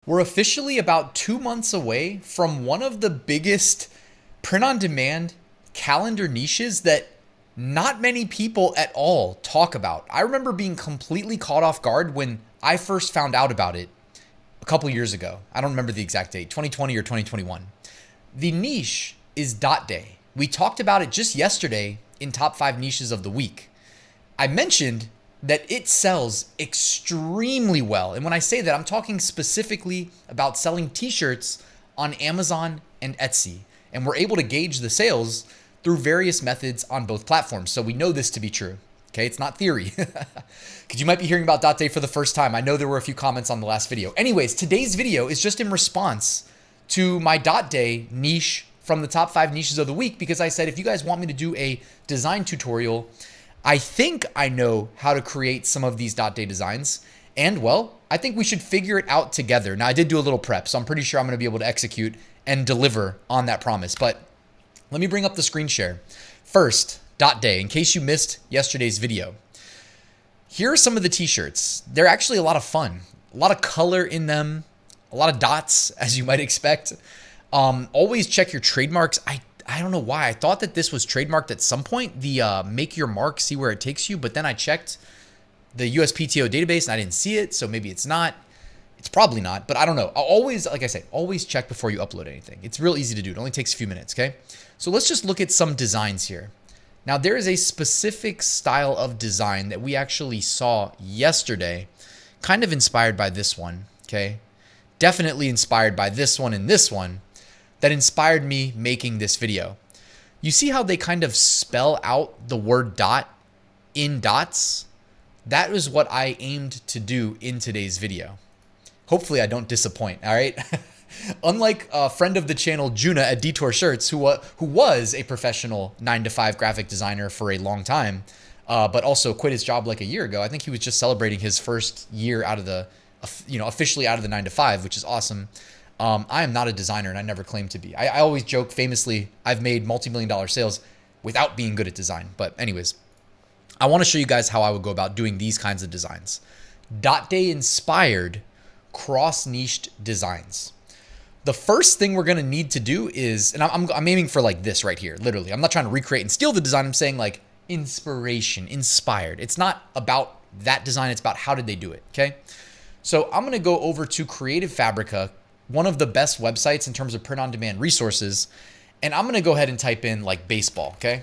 We're officially about 2 months away from one of the biggest print-on-demand calendar niches that not many people at all talk about. I remember being completely caught off guard when I first found out about it a couple years ago. I don't remember the exact date, 2020 or 2021. The niche is dot day. We talked about it just yesterday in top 5 niches of the week. I mentioned that it sells extremely well. And when I say that, I'm talking specifically about selling t-shirts on Amazon and Etsy. And we're able to gauge the sales through various methods on both platforms. So we know this to be true. Okay, it's not theory. Because you might be hearing about dot day for the first time. I know there were a few comments on the last video. Anyways, today's video is just in response to my dot day niche from the top 5 niches of the week, because I said, if you guys want me to do a design tutorial, I think I know how to create some of these dot day designs. And well, I think we should figure it out together. Now, I did do a little prep, so I'm pretty sure I'm going to be able to execute and deliver on that promise. But let me bring up the screen share. First, dot day, in case you missed yesterday's video. Here are some of the t-shirts. They're actually a lot of fun. A lot of color in them. A lot of dots, as you might expect. Always check your trademarks. I don't know why. I thought that this was trademarked at some point, the make your mark, see where it takes you. But then I checked the USPTO database and I didn't see it. So maybe it's not. It's probably not, but I don't know. I'll always, like I say, always check before you upload anything. It's real easy to do. It only takes a few minutes, okay? So let's just look at some designs here. Now, there is a specific style of design that we actually saw yesterday, kind of inspired by this one, okay? Definitely inspired by this one and this one, that inspired me making this video. You see how they kind of spell out the word dot in dots? That is what I aimed to do in today's video. Hopefully I don't disappoint, all right? Unlike a friend of the channel, Juna at Detour Shirts, who was a professional 9-to-5 graphic designer for a long time, but also quit his job like a year ago. I think he was just celebrating his first year out of the, officially out of the 9-to-5, which is awesome. I am not a designer and I never claimed to be. I always joke famously, I've made multi-million-dollar sales without being good at design. But anyways, I want to show you guys how I would go about doing these kinds of designs. Dot day inspired cross-niched designs. The first thing we're going to need to do is, and I'm aiming for like this right here, literally. I'm not trying to recreate and steal the design. I'm saying like inspiration, inspired. It's not about that design. It's about how did they do it, okay? So I'm going to go over to Creative Fabrica, one of the best websites in terms of print-on-demand resources, and I'm going to go ahead and type in like baseball, okay?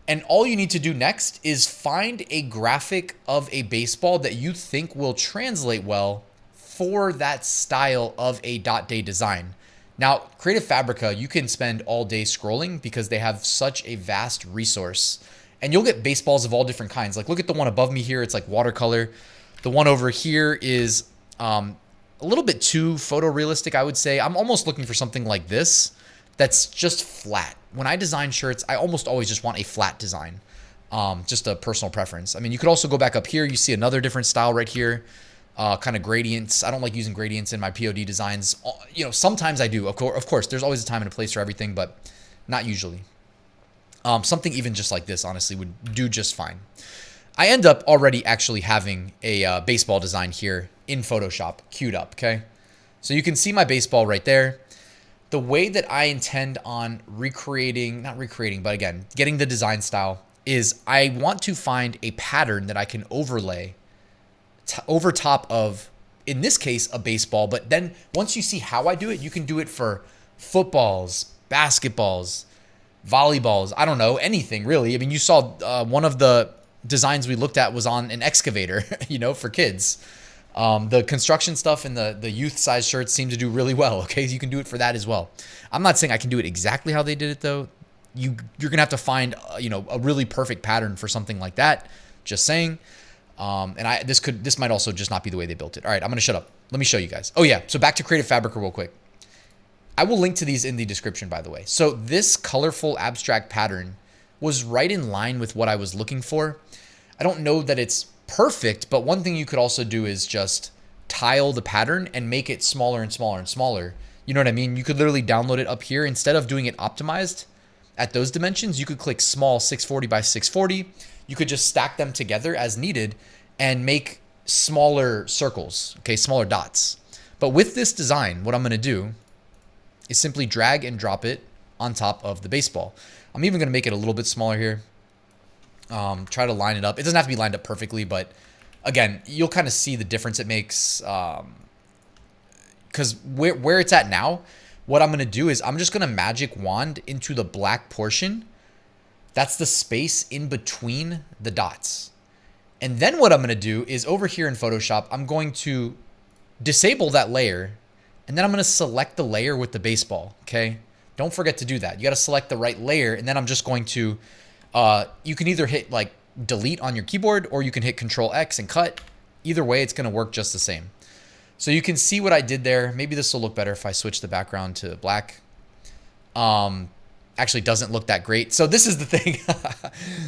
And all you need to do next is find a graphic of a baseball that you think will translate well for that style of a dot day design. Now, Creative Fabrica, you can spend all day scrolling because they have such a vast resource. And you'll get baseballs of all different kinds. Like, look at the one above me here. It's like watercolor. The one over here is a little bit too photorealistic, I would say. I'm almost looking for something like this that's just flat. When I design shirts, I almost always just want a flat design. Just a personal preference. I mean, you could also go back up here. You see another different style right here. Kind of gradients. I don't like using gradients in my POD designs. Sometimes I do. Of course, there's always a time and a place for everything, but not usually. Something even just like this, honestly, would do just fine. I end up already actually having a baseball design here in Photoshop queued up, okay? So you can see my baseball right there. The way that I intend on not recreating, but again, getting the design style is I want to find a pattern that I can overlay over top of, in this case, a baseball. But then once you see how I do it, you can do it for footballs, basketballs, volleyballs. I don't know, anything really. I mean, you saw one of the designs we looked at was on an excavator, for kids. The construction stuff and the youth size shirts seem to do really well. Okay, so you can do it for that as well. I'm not saying I can do it exactly how they did it though. You're gonna have to find a really perfect pattern for something like that. Just saying. And this might also just not be the way they built it. All right, I'm gonna shut up. Let me show you guys. Oh yeah, so back to Creative Fabrica real quick. I will link to these in the description, by the way. So this colorful abstract pattern was right in line with what I was looking for. I don't know that it's perfect, but one thing you could also do is just tile the pattern and make it smaller and smaller and smaller. You know what I mean? You could literally download it up here. Instead of doing it optimized at those dimensions, you could click small 640 by 640. You could just stack them together as needed and make smaller circles, okay, smaller dots. But with this design, what I'm going to do is simply drag and drop it on top of the baseball. I'm even going to make it a little bit smaller here. Try to line it up. It doesn't have to be lined up perfectly, but again, you'll kind of see the difference it makes. Because where it's at now, what I'm going to do is I'm just going to magic wand into the black portion. That's the space in between the dots. And then what I'm going to do is over here in Photoshop, I'm going to disable that layer. And then I'm going to select the layer with the baseball. Okay. Don't forget to do that. You got to select the right layer. And then I'm just going to, you can either hit like delete on your keyboard or you can hit Control X and cut. Either way, it's going to work just the same. So you can see what I did there. Maybe this will look better if I switch the background to black. Actually doesn't look that great. So this is the thing.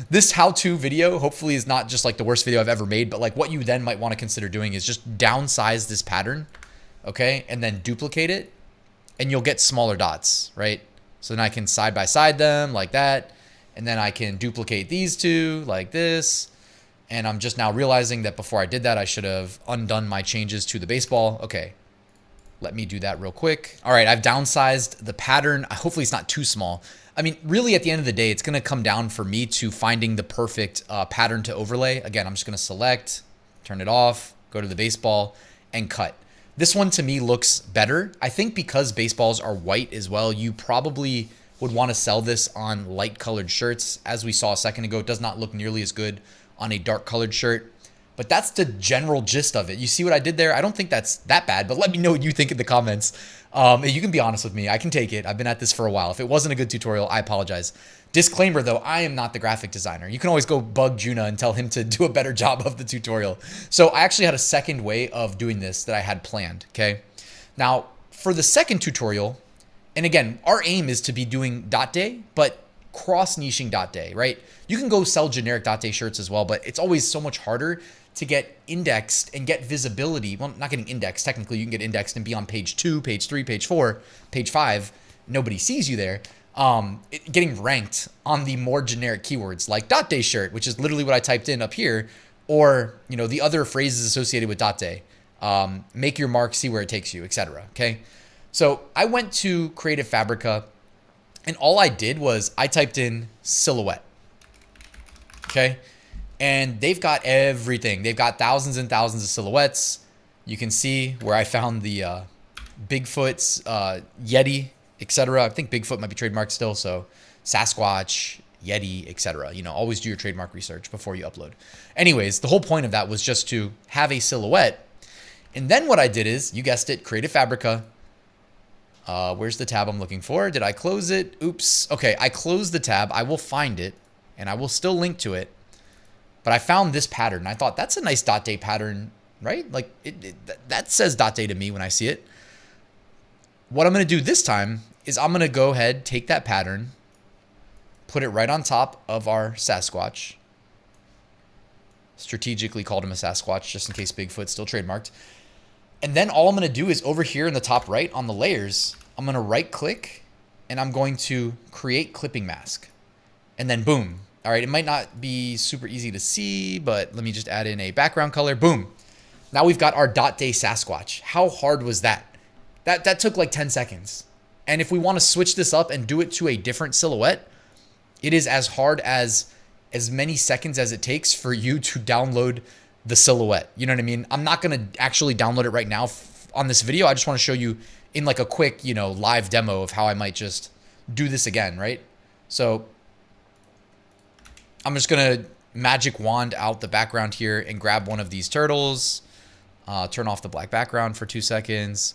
This how-to video hopefully is not just like the worst video I've ever made, but like what you then might want to consider doing is just downsize this pattern, okay? And then duplicate it and you'll get smaller dots, right? So then I can side by side them like that. And then I can duplicate these two like this. And I'm just now realizing that before I did that, I should have undone my changes to the baseball. Okay, let me do that real quick. All right, I've downsized the pattern. Hopefully it's not too small. I mean, really at the end of the day, it's going to come down for me to finding the perfect pattern to overlay. Again, I'm just going to select, turn it off, go to the baseball, and cut. This one to me looks better. I think because baseballs are white as well, you probably would want to sell this on light colored shirts. As we saw a second ago, it does not look nearly as good on a dark colored shirt, but that's the general gist of it. You see what I did there? I don't think that's that bad, but let me know what you think in the comments. You can be honest with me. I can take it. I've been at this for a while. If it wasn't a good tutorial, I apologize. Disclaimer though, I am not the graphic designer. You can always go bug Juna and tell him to do a better job of the tutorial. So I actually had a second way of doing this that I had planned, okay? Now, for the second tutorial, and again, our aim is to be doing dot day, but cross-niching dot day, right? You can go sell generic dot day shirts as well, but it's always so much harder to get indexed and get visibility. Well, not getting indexed. Technically, you can get indexed and be on page 2, page 3, page 4, page 5. Nobody sees you there. Getting ranked on the more generic keywords like dot day shirt, which is literally what I typed in up here, or you know the other phrases associated with dot day. Make your mark, see where it takes you, etc. Okay, so I went to Creative Fabrica, and all I did was I typed in silhouette. Okay, and they've got everything. They've got thousands and thousands of silhouettes. You can see where I found the Bigfoot's, Yeti, etc. I think Bigfoot might be trademarked still, so Sasquatch, Yeti, etc. You know, always do your trademark research before you upload. Anyways, the whole point of that was just to have a silhouette. And then what I did is, you guessed it, Creative Fabrica. Where's the tab I'm looking for? Did I close it? Oops. Okay, I closed the tab. I will find it, and I will still link to it. But I found this pattern. I thought, that's a nice dot day pattern, right? Like, that says dot day to me when I see it. What I'm going to do this time is I'm going to go ahead, take that pattern, put it right on top of our Sasquatch. Strategically called him a Sasquatch just in case Bigfoot's still trademarked. And then all I'm going to do is over here in the top right on the layers, I'm going to right click and I'm going to create clipping mask. And then boom. All right, it might not be super easy to see, but let me just add in a background color. Boom. Now we've got our dot day Sasquatch. How hard was that? That took like 10 seconds. And if we want to switch this up and do it to a different silhouette, it is as hard as many seconds as it takes for you to download the silhouette. You know what I mean? I'm not going to actually download it right now on this video. I just want to show you in like a quick, you know, live demo of how I might just do this again, right? So I'm just going to magic wand out the background here and grab one of these turtles, turn off the black background for 2 seconds.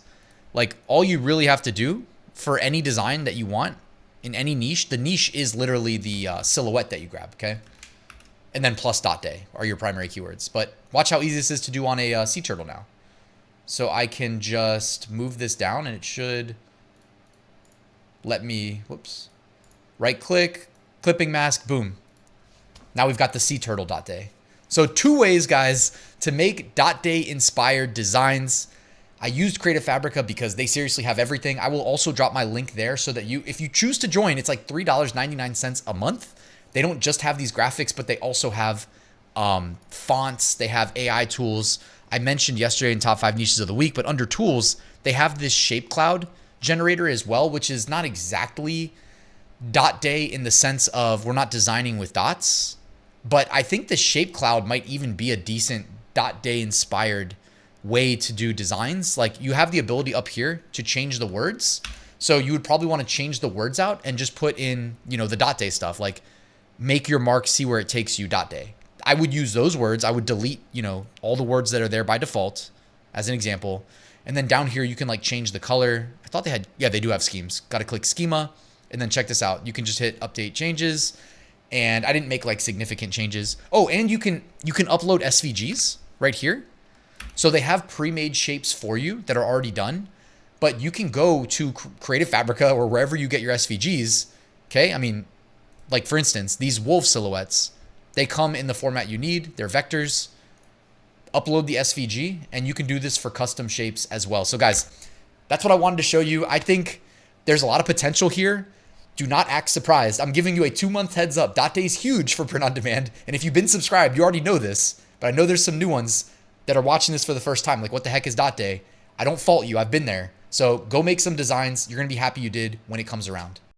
Like, all you really have to do for any design that you want in any niche, the niche is literally the silhouette that you grab, okay? And then plus dot day are your primary keywords. But watch how easy this is to do on a sea turtle now. So I can just move this down and it should let me, whoops, right click, clipping mask, boom. Now we've got the sea turtle dot day. So 2 ways, guys, to make dot day inspired designs. I used Creative Fabrica because they seriously have everything. I will also drop my link there so that if you choose to join, it's like $3.99 a month. They don't just have these graphics, but they also have fonts. They have AI tools. I mentioned yesterday in top 5 niches of the week, but under tools, they have this shape cloud generator as well, which is not exactly dot day in the sense of we're not designing with dots, but I think the shape cloud might even be a decent dot day inspired way to do designs. Like you have the ability up here to change the words. So you would probably want to change the words out and just put in, the dot day stuff, like make your mark see where it takes you dot day. I would use those words. I would delete, all the words that are there by default as an example. And then down here, you can like change the color. I thought they had, yeah, they do have schemes. Got to click schema and then check this out. You can just hit update changes. And I didn't make like significant changes. Oh, and you can upload SVGs right here. So they have pre-made shapes for you that are already done, but you can go to Creative Fabrica or wherever you get your SVGs. Okay. I mean, like for instance, these wolf silhouettes, they come in the format you need. They're vectors. Upload the SVG and you can do this for custom shapes as well. So guys, that's what I wanted to show you. I think there's a lot of potential here. Do not act surprised. I'm giving you a 2-month heads up. Dot day is huge for print on demand. And if you've been subscribed, you already know this, but I know there's some new ones that are watching this for the first time. Like, what the heck is dot day? I don't fault you. I've been there. So go make some designs. You're going to be happy you did when it comes around.